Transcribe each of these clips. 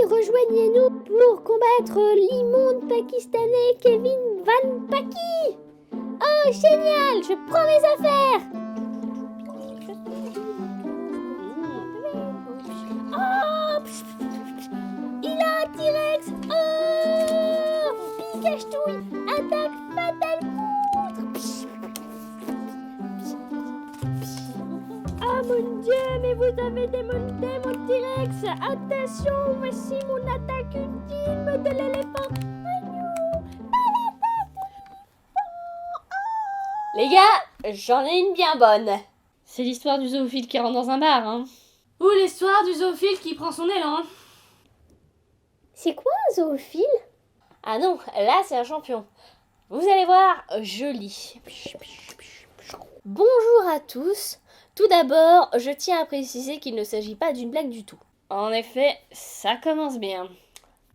rejoignez-nous pour combattre l'immonde pakistanais Kevin Van Paki. Oh, génial, je prends mes affaires. Oh, il a un T-Rex. Oh, Pikachu, attaque fatale poutre. Ah mon Dieu, mais vous avez démonté mon T-Rex. Attention, voici mon attaque ultime de l'éléphant. Les gars, j'en ai une bien bonne. C'est l'histoire du zoophile qui rentre dans un bar, hein. Ou l'histoire du zoophile qui prend son élan. C'est quoi un zoophile? Ah non, là c'est un champion. Vous allez voir, je lis. Bonjour à tous. Tout d'abord, je tiens à préciser qu'il ne s'agit pas d'une blague du tout. En effet, ça commence bien.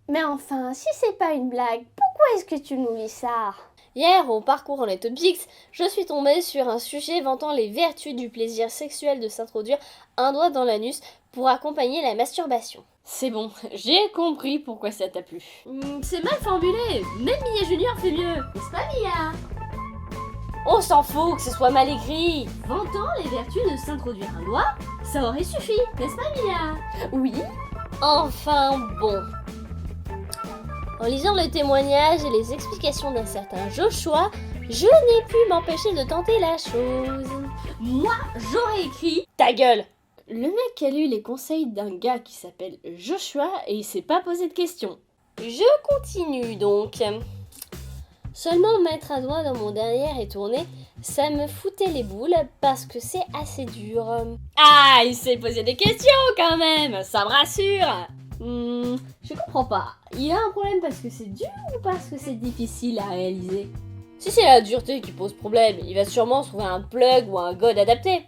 Mais enfin, si c'est pas une blague, pourquoi est-ce que tu nous lis ça? Hier, au parcours les topics, je suis tombée sur un sujet vantant les vertus du plaisir sexuel de s'introduire un doigt dans l'anus pour accompagner la masturbation. C'est bon, j'ai compris pourquoi ça t'a plu. C'est mal formulé, même Mia Junior fait mieux, n'est-ce pas Mia? On s'en fout que ce soit mal écrit. Vantant les vertus de s'introduire un doigt, ça aurait suffi, n'est-ce pas Mia? Oui. Enfin bon. En lisant le témoignage et les explications d'un certain Joshua, je n'ai pu m'empêcher de tenter la chose. Moi, j'aurais écrit « Ta gueule !» Le mec a lu les conseils d'un gars qui s'appelle Joshua et il s'est pas posé de questions. Je continue donc. Seulement mettre un doigt dans mon derrière et tourner, ça me foutait les boules parce que c'est assez dur. Ah, il s'est posé des questions quand même, ça me rassure. Je comprends pas. Il a un problème parce que c'est dur ou parce que c'est difficile à réaliser? Si c'est la dureté qui pose problème, il va sûrement trouver un plug ou un god adapté.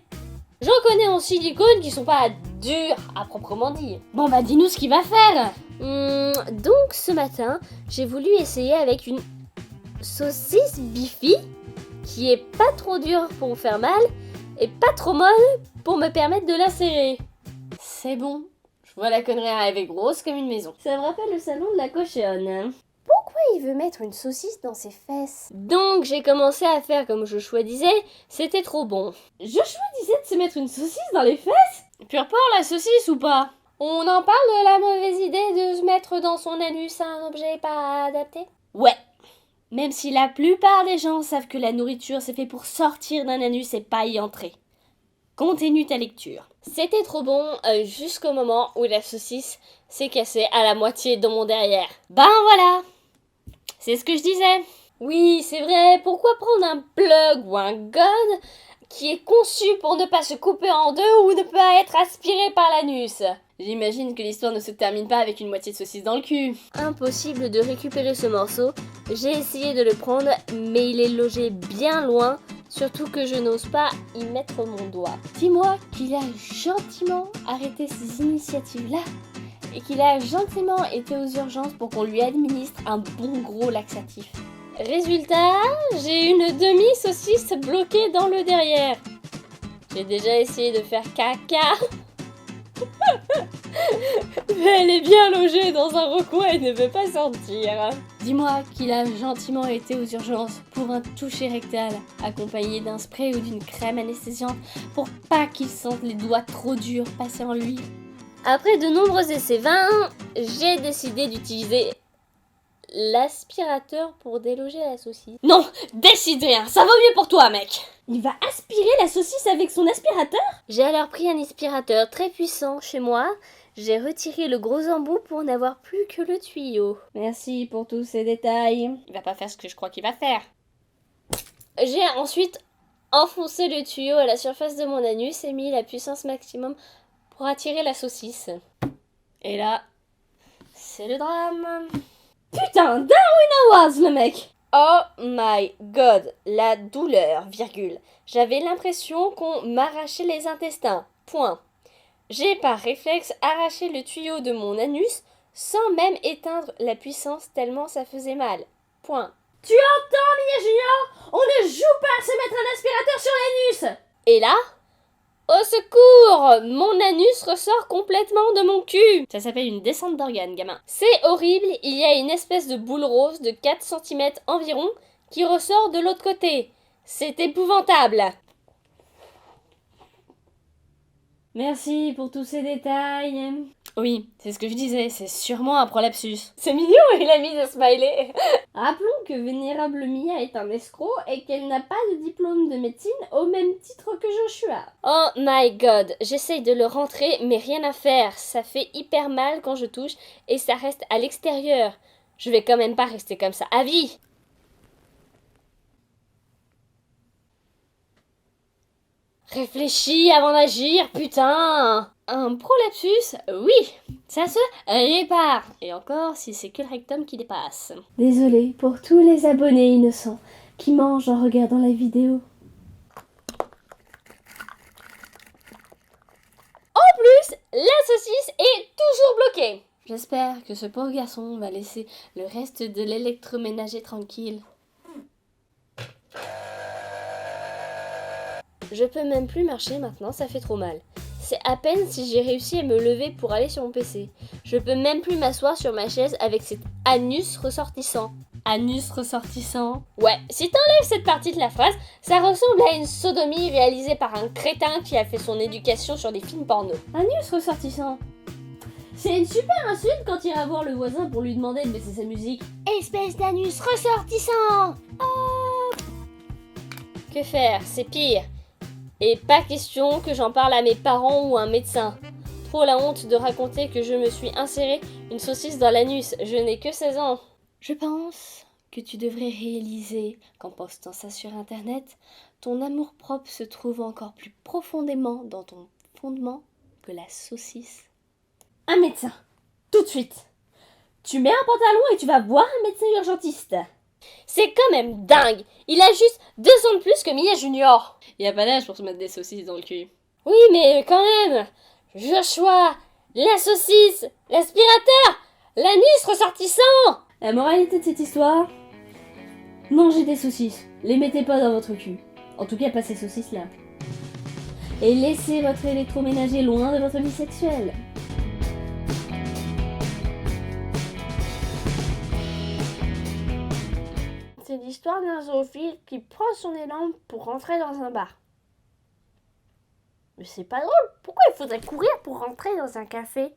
J'en connais en silicone qui sont pas durs à proprement dire. Bon bah dis-nous ce qu'il va faire. Donc ce matin, j'ai voulu essayer avec une saucisse Bifi qui est pas trop dure pour me faire mal et pas trop molle pour me permettre de l'insérer. C'est bon. Je vois la connerie arriver grosse comme une maison. Ça me rappelle le salon de la cochonne. Pourquoi il veut mettre une saucisse dans ses fesses? Donc j'ai commencé à faire comme Joshua disait, c'était trop bon. Joshua disait de se mettre une saucisse dans les fesses? Pure porc la saucisse ou pas? On en parle de la mauvaise idée de se mettre dans son anus un objet pas adapté? Ouais. Même si la plupart des gens savent que la nourriture c'est fait pour sortir d'un anus et pas y entrer. Continue ta lecture. C'était trop bon jusqu'au moment où la saucisse s'est cassée à la moitié dans mon derrière. Ben voilà. C'est ce que je disais. Oui, c'est vrai. Pourquoi prendre un plug ou un god qui est conçu pour ne pas se couper en deux ou ne pas être aspiré par l'anus? J'imagine que l'histoire ne se termine pas avec une moitié de saucisse dans le cul. Impossible de récupérer ce morceau. J'ai essayé de le prendre, mais il est logé bien loin. Surtout que je n'ose pas y mettre mon doigt. Dis-moi qu'il a gentiment arrêté ces initiatives-là et qu'il a gentiment été aux urgences pour qu'on lui administre un bon gros laxatif. Résultat, j'ai une demi-saucisse bloquée dans le derrière. J'ai déjà essayé de faire caca. Mais elle est bien logée dans un recoin et ne veut pas sortir. Dis-moi qu'il a gentiment été aux urgences pour un toucher rectal, accompagné d'un spray ou d'une crème anesthésiante pour pas qu'il sente les doigts trop durs passer en lui. Après de nombreux essais vains, j'ai décidé d'utiliser l'aspirateur pour déloger la saucisse. Non, décide rien, ça vaut mieux pour toi, mec. Il va aspirer la saucisse avec son aspirateur? J'ai alors pris un aspirateur très puissant chez moi. J'ai retiré le gros embout pour n'avoir plus que le tuyau. Merci pour tous ces détails. Il va pas faire ce que je crois qu'il va faire. J'ai ensuite enfoncé le tuyau à la surface de mon anus et mis la puissance maximum pour attirer la saucisse. Et là, c'est le drame. Putain, Darwin Awards, le mec! Oh my god, la douleur, virgule. J'avais l'impression qu'on m'arrachait les intestins, point. J'ai par réflexe arraché le tuyau de mon anus sans même éteindre la puissance tellement ça faisait mal, point. Tu entends, Mia Junior? On ne joue pas à se mettre un aspirateur sur l'anus! Et là, Au secours! Mon anus ressort complètement de mon cul! Ça s'appelle une descente d'organes, gamin. C'est horrible, il y a une espèce de boule rose de 4 cm environ qui ressort de l'autre côté. C'est épouvantable! Merci pour tous ces détails. Oui, c'est ce que je disais, c'est sûrement un prolapsus. C'est mignon, il a mis des smileys. Rappelons que Vénérable Mia est un escroc et qu'elle n'a pas de diplôme de médecine au même titre que Joshua. Oh my god, j'essaye de le rentrer mais rien à faire. Ça fait hyper mal quand je touche et ça reste à l'extérieur. Je vais quand même pas rester comme ça à vie. Réfléchis avant d'agir, putain! Un prolapsus, oui, ça se répare. Et encore si c'est que le rectum qui dépasse. Désolée pour tous les abonnés innocents qui mangent en regardant la vidéo. En plus, la saucisse est toujours bloquée. J'espère que ce pauvre garçon va laisser le reste de l'électroménager tranquille. Je peux même plus marcher maintenant, ça fait trop mal. C'est à peine si j'ai réussi à me lever pour aller sur mon PC. Je peux même plus m'asseoir sur ma chaise avec cet anus ressortissant. Anus ressortissant? Ouais, si t'enlèves cette partie de la phrase, ça ressemble à une sodomie réalisée par un crétin qui a fait son éducation sur des films porno. Anus ressortissant? C'est une super insulte quand il ira voir le voisin pour lui demander de baisser sa musique. Espèce d'anus ressortissant! Oh! Que faire? C'est pire. Et pas question que j'en parle à mes parents ou à un médecin. Trop la honte de raconter que je me suis inséré une saucisse dans l'anus. Je n'ai que 16 ans. Je pense que tu devrais réaliser qu'en postant ça sur internet, ton amour-propre se trouve encore plus profondément dans ton fondement que la saucisse. Un médecin, tout de suite. Tu mets un pantalon et tu vas voir un médecin urgentiste. C'est quand même dingue. Il a juste 2 ans de plus que Mia Junior. Y a pas d'âge pour se mettre des saucisses dans le cul. Oui, mais quand même. Joshua, la saucisse, l'aspirateur, l'anus ressortissant. La moralité de cette histoire, mangez des saucisses. Les mettez pas dans votre cul. En tout cas, pas ces saucisses-là. Et laissez votre électroménager loin de votre vie sexuelle. C'est l'histoire d'un zoophile qui prend son élan pour rentrer dans un bar. Mais c'est pas drôle, pourquoi il faudrait courir pour rentrer dans un café ?